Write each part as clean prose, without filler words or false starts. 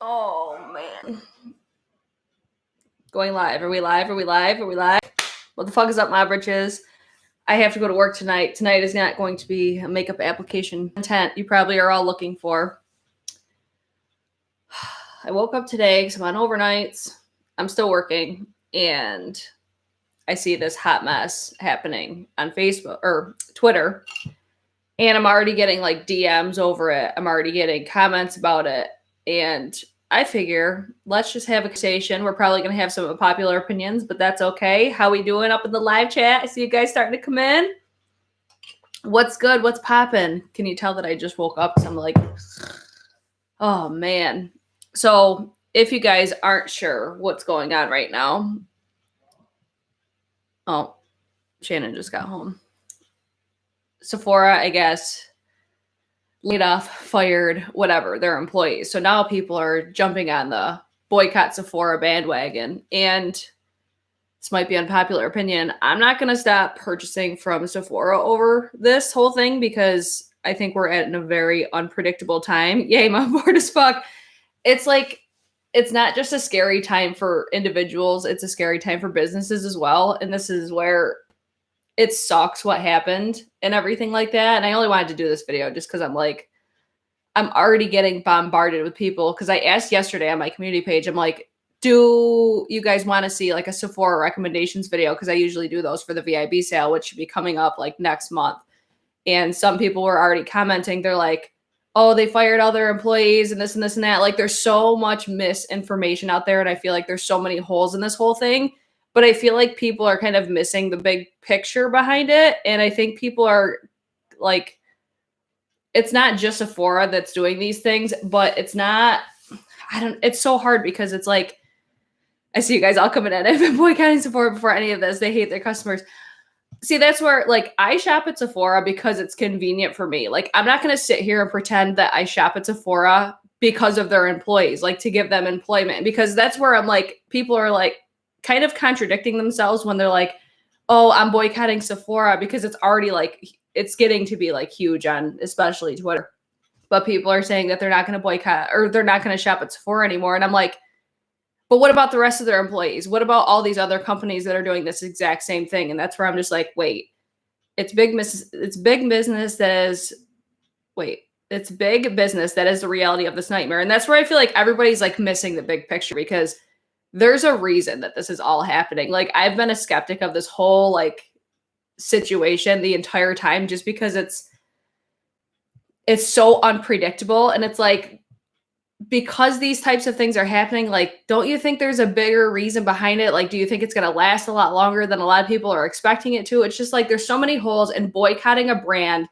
Oh, man. Going live. Are we live? Are we live? Are we live? What the fuck is up, my britches? I have to go to work tonight. Tonight is not going to be a makeup application content you probably are all looking for. I woke up today because I'm on overnights. I'm still working, and I see this hot mess happening on Facebook or Twitter, and I'm already getting like DMs over it. I'm already getting comments about it, and I figure let's just have a conversation. We're probably going to have some unpopular opinions, but that's okay. How we doing up in the live chat? I see you guys starting to come in. What's good? What's popping? Can you tell that I just woke up? Because I'm like, oh, man. So if you guys aren't sure what's going on right now. Oh, Shannon just got home. Sephora, I guess, laid off, fired, whatever, their employees. So now people are jumping on the boycott Sephora bandwagon. And this might be unpopular opinion. I'm not going to stop purchasing from Sephora over this whole thing because I think we're at a very unpredictable time. Yay, I'm bored as fuck. It's like, it's not just a scary time for individuals. It's a scary time for businesses as well. And this is where it sucks what happened and everything like that. And I only wanted to do this video just because I'm like, I'm already getting bombarded with people. Because I asked yesterday on my community page, I'm like, do you guys want to see like a Sephora recommendations video? Because I usually do those for the VIB sale, which should be coming up like next month. And some people were already commenting. They're like, oh, they fired all their employees and this and this and that. Like there's so much misinformation out there. And I feel like there's so many holes in this whole thing. But I feel like people are kind of missing the big picture behind it. And I think people are like, it's not just Sephora that's doing these things, but it's not, it's so hard because it's like, I see you guys all coming in. I've been boycotting Sephora before any of this. They hate their customers. See, that's where like I shop at Sephora because it's convenient for me. Like I'm not going to sit here and pretend that I shop at Sephora because of their employees, like to give them employment, because that's where I'm like, people are like, kind of contradicting themselves when they're like, oh, I'm boycotting Sephora because it's already like, it's getting to be like huge on especially Twitter. But people are saying that they're not going to boycott or they're not going to shop at Sephora anymore. And I'm like, but what about the rest of their employees? What about all these other companies that are doing this exact same thing? And that's where I'm just like, wait, it's big business that is the reality of this nightmare. And that's where I feel like everybody's like missing the big picture because there's a reason that this is all happening. Like I've been a skeptic of this whole like situation the entire time just because it's so unpredictable. And it's like, because these types of things are happening, like, don't you think there's a bigger reason behind it? Like, do you think it's going to last a lot longer than a lot of people are expecting it to? It's just like, there's so many holes, and boycotting a brand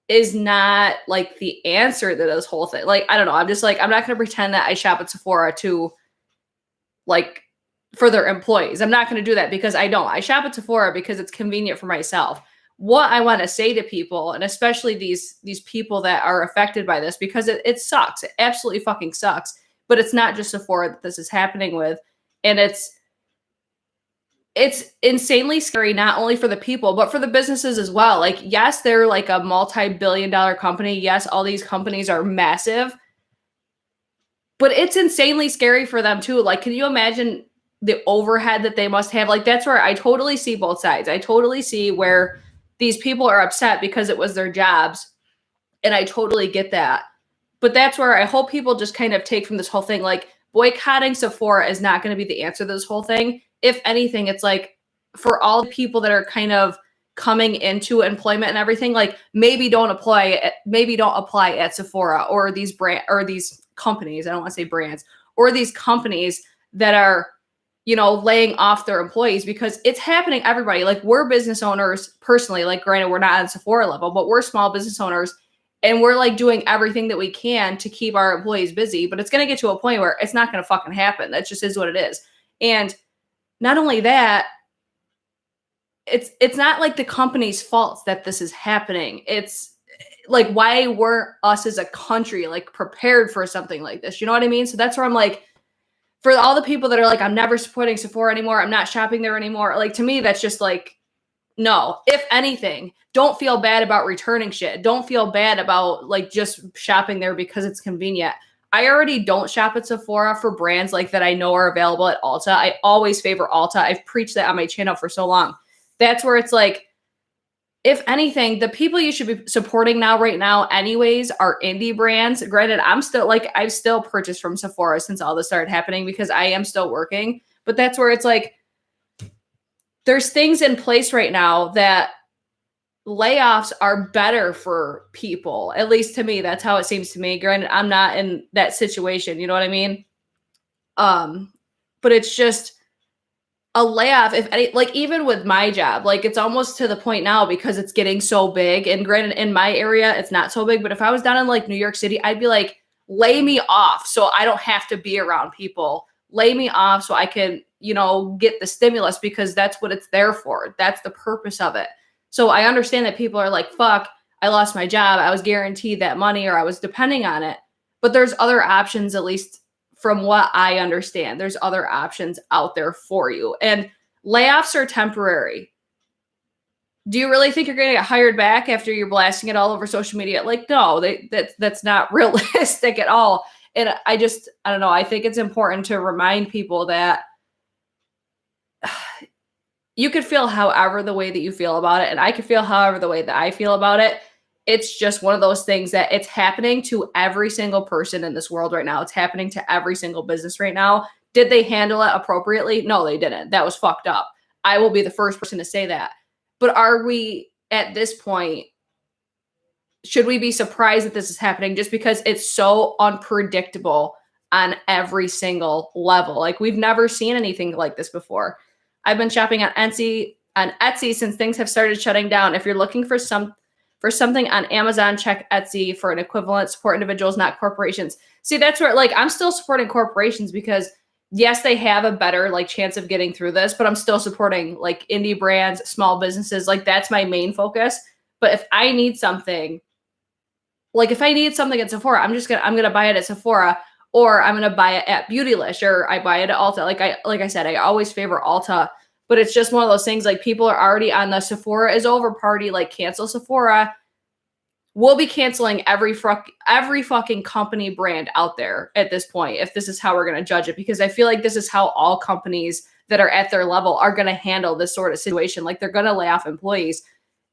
is not like the answer to this whole thing. Like, I don't know. I'm just like, I'm not going to pretend that I shop at Sephora to like for their employees. I'm not going to do that because I don't. I shop at Sephora because it's convenient for myself. What I want to say to people, and especially these people that are affected by this, because it sucks. It absolutely fucking sucks. But it's not just Sephora that this is happening with. And it's insanely scary, not only for the people, but for the businesses as well. Like, yes, they're like a multi-billion-dollar company. Yes, all these companies are massive. But it's insanely scary for them too. Like, can you imagine the overhead that they must have? Like, that's where I totally see both sides. I totally see where these people are upset because it was their jobs. And I totally get that. But that's where I hope people just kind of take from this whole thing, like boycotting Sephora is not going to be the answer to this whole thing. If anything, it's like for all the people that are kind of coming into employment and everything, like maybe don't apply at Sephora or these companies. I don't want to say brands, or these companies that are, you know, laying off their employees, because it's happening everybody. Like, we're business owners personally, like, granted, we're not on Sephora level, but we're small business owners and we're like doing everything that we can to keep our employees busy. But it's going to get to a point where it's not going to fucking happen. That just is what it is. And not only that, it's not like the company's fault that this is happening. It's like, why weren't us as a country like prepared for something like this? You know what I mean? So that's where I'm like, for all the people that are like, I'm never supporting Sephora anymore, I'm not shopping there anymore. Like, to me, that's just like, no. If anything, don't feel bad about returning shit. Don't feel bad about like just shopping there because it's convenient. I already don't shop at Sephora for brands like that I know are available at Ulta. I always favor Ulta. I've preached that on my channel for so long. That's where it's like, if anything, the people you should be supporting right now anyways are indie brands. Granted, I've still purchased from Sephora since all this started happening because I am still working. But that's where it's like, there's things in place right now that layoffs are better for people. At least to me, that's how it seems to me. Granted, I'm not in that situation. You know what I mean? But it's just a layoff, if any, like even with my job, like it's almost to the point now because it's getting so big. And granted, in my area, it's not so big. But if I was down in like New York City, I'd be like, lay me off so I don't have to be around people. Lay me off so I can, get the stimulus because that's what it's there for. That's the purpose of it. So I understand that people are like, fuck, I lost my job. I was guaranteed that money or I was depending on it. But there's other options, at least from what I understand. There's other options out there for you. And layoffs are temporary. Do you really think you're going to get hired back after you're blasting it all over social media? Like, no, that's not realistic at all. And I don't know. I think it's important to remind people that you could feel however the way that you feel about it. And I could feel however the way that I feel about it. It's just one of those things that it's happening to every single person in this world right now. It's happening to every single business right now. Did they handle it appropriately? No, they didn't. That was fucked up. I will be the first person to say that. But are we at this point, should we be surprised that this is happening just because it's so unpredictable on every single level? Like we've never seen anything like this before. I've been shopping on Etsy since things have started shutting down. If you're looking for something on Amazon, check Etsy for an equivalent. Support individuals, not corporations. See, that's where I'm still supporting corporations because yes, they have a better chance of getting through this, but I'm still supporting indie brands, small businesses. That's my main focus. But if I need something, at Sephora, I'm going to buy it at Sephora, or I'm going to buy it at Beautylish, or I buy it at Ulta. Like I said, I always favor Ulta. But it's just one of those things, people are already on the Sephora is over party, cancel Sephora. We'll be canceling every fucking company brand out there at this point, if this is how we're going to judge it, because I feel like this is how all companies that are at their level are going to handle this sort of situation. They're going to lay off employees.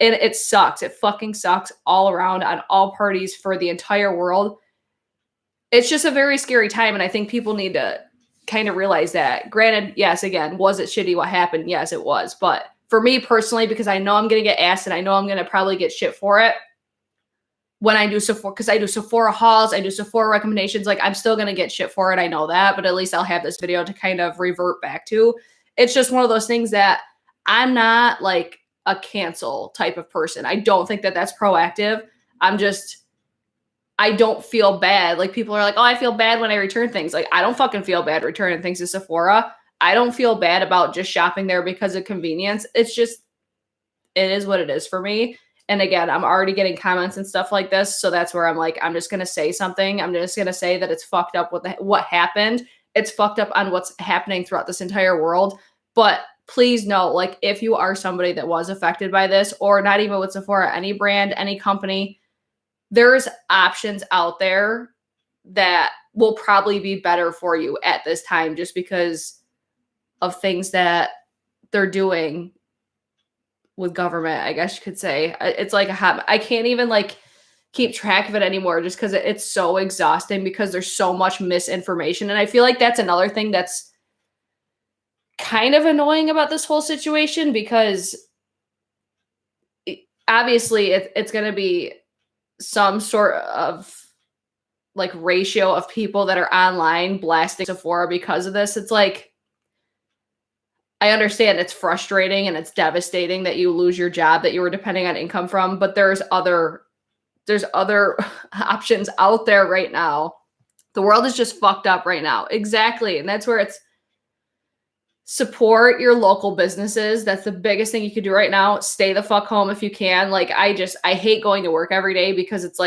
And it sucks. It fucking sucks all around on all parties for the entire world. It's just a very scary time. And I think people need to kind of realize that. Granted, yes, again, was it shitty what happened? Yes, it was. But for me personally, because I know I'm going to get asked and I know I'm going to probably get shit for it when I do Sephora, because I do Sephora hauls, I do Sephora recommendations, I'm still going to get shit for it. I know that, but at least I'll have this video to kind of revert back to. It's just one of those things that I'm not a cancel type of person. I don't think that that's proactive. I don't feel bad. People are like, oh, I feel bad when I return things. I don't fucking feel bad returning things to Sephora. I don't feel bad about just shopping there because of convenience. It's just, it is what it is for me. And again, I'm already getting comments and stuff like this. So that's where I'm I'm just going to say something. I'm just going to say that it's fucked up with what happened. It's fucked up on what's happening throughout this entire world. But please know, if you are somebody that was affected by this, or not even with Sephora, any brand, any company, there's options out there that will probably be better for you at this time just because of things that they're doing with government, I guess you could say. It's I can't even keep track of it anymore just because it's so exhausting because there's so much misinformation. And I feel like that's another thing that's kind of annoying about this whole situation, because obviously it's going to be some sort of ratio of people that are online blasting Sephora because of this. It's I understand it's frustrating and it's devastating that you lose your job that you were depending on income from, but there's other options out there right now. The world is just fucked up right now. Exactly. And that's where it's support your local businesses. That's the biggest thing you can do right now. Stay the fuck home if you can. I hate going to work every day because it's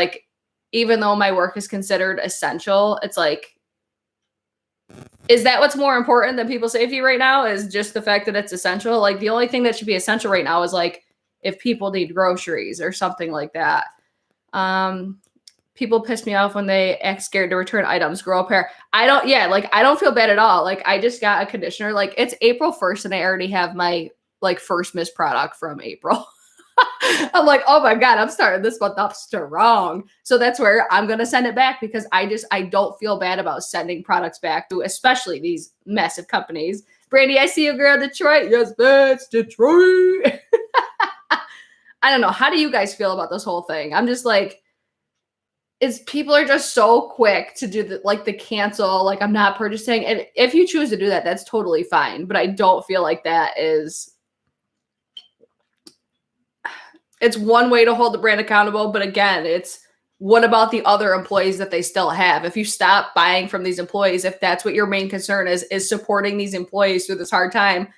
even though my work is considered essential, it's is that what's more important than people's safety right now? Is just the fact that it's essential? The only thing that should be essential right now is if people need groceries or something like that. People piss me off when they act scared to return items. Grow a pair. I don't feel bad at all. Like, I just got a conditioner. Like, it's April 1st and I already have my like first missed product from April. I'm like, oh my God, I'm starting this month off strong. So that's where I'm going to send it back, because I don't feel bad about sending products back to, especially these massive companies. Brandy, I see you, girl, Detroit. Yes, that's Detroit. I don't know. How do you guys feel about this whole thing? I'm just like, people are just so quick to do the cancel, like, I'm not purchasing. And if you choose to do that, that's totally fine. But I don't feel like that is, it's one way to hold the brand accountable. But again, it's, what about the other employees that they still have? If you stop buying from these employees, if that's what your main concern is supporting these employees through this hard time,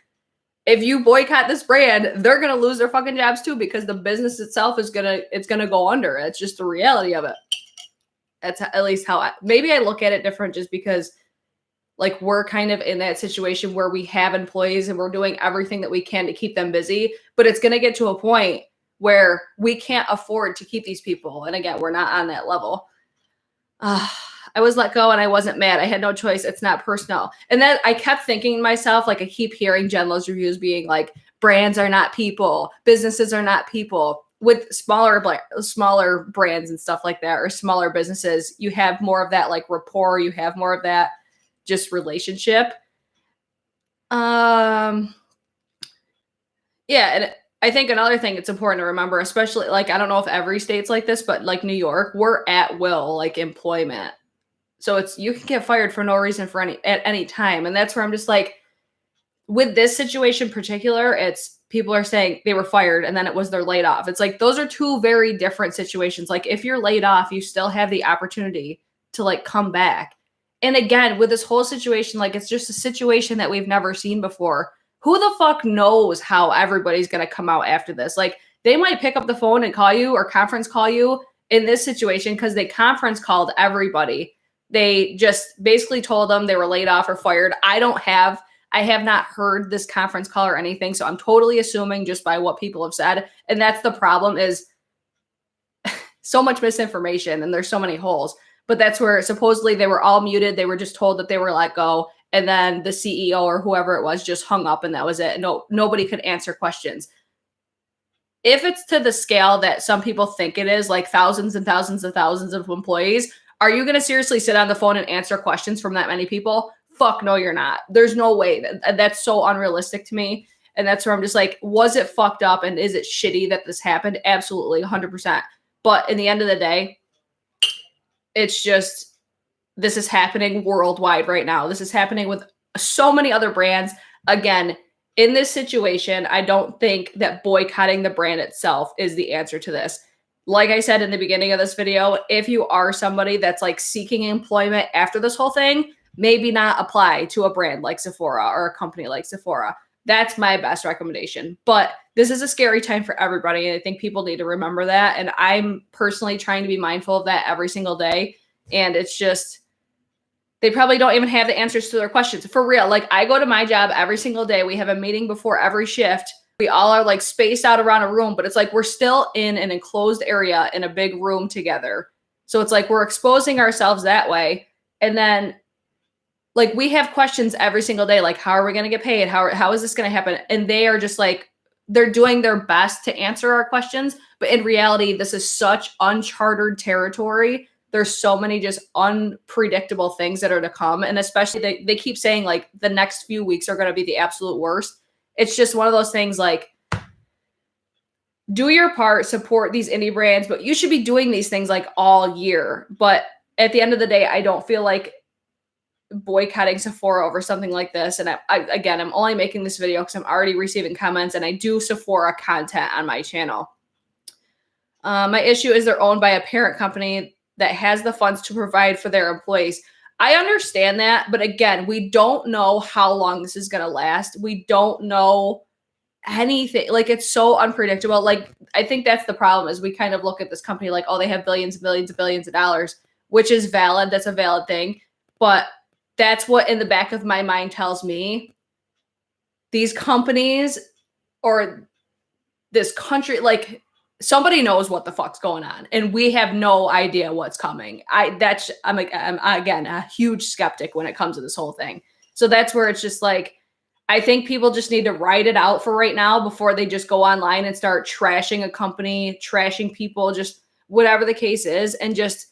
if you boycott this brand, they're going to lose their fucking jobs too, because the business itself is it's going to go under. It's just the reality of it. That's at least how maybe I look at it different, just because like we're kind of in that situation where we have employees and we're doing everything that we can to keep them busy, but it's going to get to a point where we can't afford to keep these people. And again, we're not on that level. I was let go and I wasn't mad. I had no choice. It's not personal. And then I kept thinking to myself, like, I keep hearing Jen Lo's reviews being like, brands are not people, businesses are not people. With smaller brands and stuff like that, or smaller businesses, you have more of that like rapport. You have more of that just relationship. Yeah. And I think another thing it's important to remember, especially like, I don't know if every state's like this, but like New York, we're at will, like employment. So you can get fired for no reason at any time. And that's where I'm just like, with this situation in particular, it's people are saying they were fired and then it was they're laid off. It's like, those are two very different situations. Like, if you're laid off, you still have the opportunity to like come back. And again, with this whole situation, like, it's just a situation that we've never seen before. Who the fuck knows how everybody's going to come out after this? Like, they might pick up the phone and call you or conference call you in this situation, because they conference called everybody. They just basically told them they were laid off or fired. I have not heard this conference call or anything. So I'm totally assuming just by what people have said. And that's the problem, is so much misinformation and there's so many holes. But that's where supposedly they were all muted. They were just told that they were let go. And then the CEO or whoever it was just hung up and that was it. Nobody could answer questions. If it's to the scale that some people think it is, like thousands and thousands and thousands of employees, are you going to seriously sit on the phone and answer questions from that many people? Fuck no, you're not. There's no way. That's so unrealistic to me. And that's where I'm just like, was it fucked up and is it shitty that this happened? Absolutely, 100%. But in the end of the day, it's just, this is happening worldwide right now. This is happening with so many other brands. Again, in this situation, I don't think that boycotting the brand itself is the answer to this. Like I said in the beginning of this video, if you are somebody that's like seeking employment after this whole thing, maybe not apply to a brand like Sephora or a company like Sephora. That's my best recommendation. But this is a scary time for everybody. And I think people need to remember that. And I'm personally trying to be mindful of that every single day. And it's just, they probably don't even have the answers to their questions. For real, like, I go to my job every single day. We have a meeting before every shift. We all are like spaced out around a room, but it's like we're still in an enclosed area in a big room together. So it's like we're exposing ourselves that way. And then like, we have questions every single day. Like, how are we going to get paid? How is this going to happen? And they are just like, they're doing their best to answer our questions. But in reality, this is such uncharted territory. There's so many just unpredictable things that are to come. And especially they keep saying like the next few weeks are going to be the absolute worst. It's just one of those things, like, do your part, support these indie brands, but you should be doing these things like all year. But at the end of the day, I don't feel like boycotting Sephora over something like this. And again, I'm only making this video because I'm already receiving comments, and I do Sephora content on my channel. My issue is they're owned by a parent company that has the funds to provide for their employees. I understand that, but again, we don't know how long this is going to last. We don't know anything. Like, it's so unpredictable. Like, I think that's the problem, is we kind of look at this company like, oh, they have billions and billions and billions of dollars, which is valid. That's a valid thing. But that's what in the back of my mind tells me these companies or this country, like, somebody knows what the fuck's going on, and we have no idea what's coming. I'm again a huge skeptic when it comes to this whole thing. So that's where it's just like, I think people just need to ride it out for right now before they just go online and start trashing a company, trashing people, just whatever the case is, and just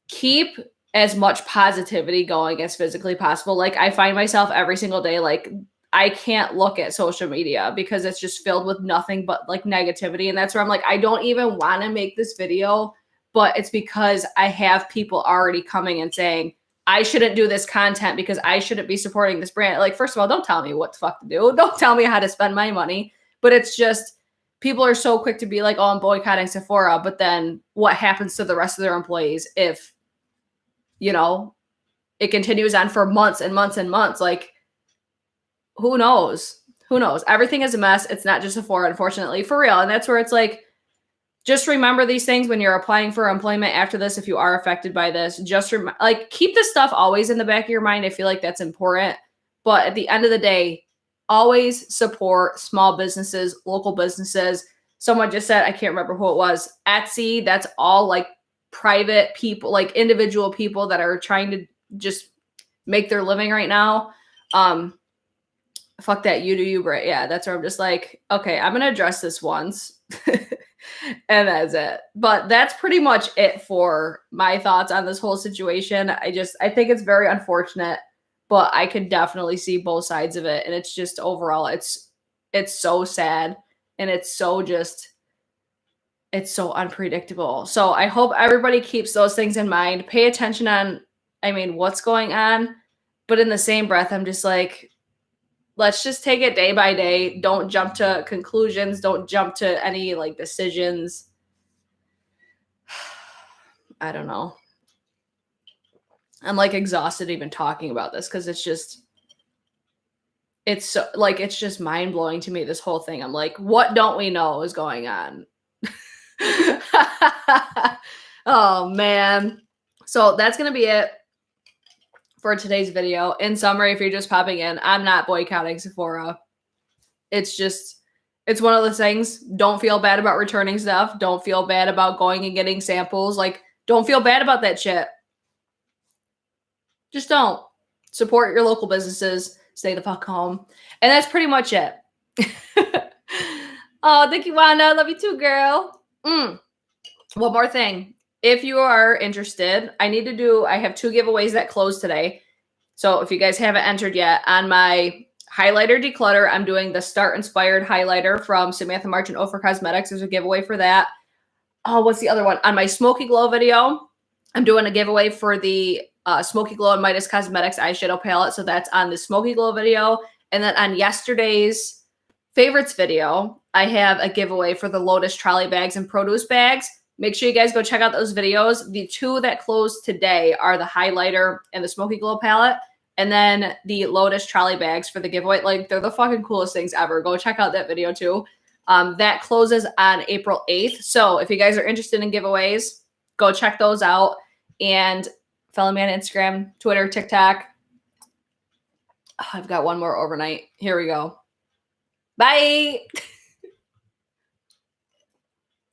keep as much positivity going as physically possible. Like, I find myself every single day, like, I can't look at social media because it's just filled with nothing but like negativity. And that's where I'm like, I don't even want to make this video, but it's because I have people already coming and saying, I shouldn't do this content because I shouldn't be supporting this brand. Like, first of all, don't tell me what the fuck to do. Don't tell me how to spend my money. But it's just, people are so quick to be like, oh, I'm boycotting Sephora. But then what happens to the rest of their employees if, you know, it continues on for months and months and months? Like, who knows? Who knows? Everything is a mess. It's not just Sephora, unfortunately, for real. And that's where it's like, just remember these things when you're applying for employment after this. If you are affected by this, just like, keep this stuff always in the back of your mind. I feel like that's important. But at the end of the day, always support small businesses, local businesses. Someone just said, I can't remember who it was, Etsy. That's all like private people, like individual people that are trying to just make their living right now. Fuck that, you do you, BRIT. Yeah, that's where I'm just like, okay, I'm gonna address this once. And that's it. But that's pretty much it for my thoughts on this whole situation. I think it's very unfortunate, but I could definitely see both sides of it. And it's just, overall, it's so sad, and it's so unpredictable. So I hope everybody keeps those things in mind. Pay attention on, what's going on. But in the same breath, I'm just like, let's just take it day by day. Don't jump to conclusions. Don't jump to any like decisions. I don't know. I'm like exhausted even talking about this because it's just mind blowing to me, this whole thing. I'm like, what don't we know is going on? Oh man. So that's going to be it for today's video. In summary, if you're just popping in, I'm not boycotting Sephora. It's one of those things. Don't feel bad about returning stuff. Don't feel bad about going and getting samples. Like, don't feel bad about that shit. Just don't. Support your local businesses. Stay the fuck home. And that's pretty much it. Oh, thank you, Wanda. Love you too, girl. One more thing. If you are interested, I have 2 giveaways that closed today. So if you guys haven't entered yet, on my highlighter declutter, I'm doing the Start Inspired highlighter from Samantha March and Ophir Cosmetics. There's a giveaway for that. Oh, what's the other one? On my Smoky Glow video, I'm doing a giveaway for the Smoky Glow and Midas Cosmetics eyeshadow palette. So that's on the Smoky Glow video. And then on yesterday's favorites video, I have a giveaway for the Lotus trolley bags and produce bags. Make sure you guys go check out those videos. The 2 that closed today are the highlighter and the Smoky Glow palette. And then the Lotus trolley bags for the giveaway. Like, they're the fucking coolest things ever. Go check out that video too. That closes on April 8th. So if you guys are interested in giveaways, go check those out. And follow me on Instagram, Twitter, TikTok. Oh, I've got one more overnight. Here we go. Bye.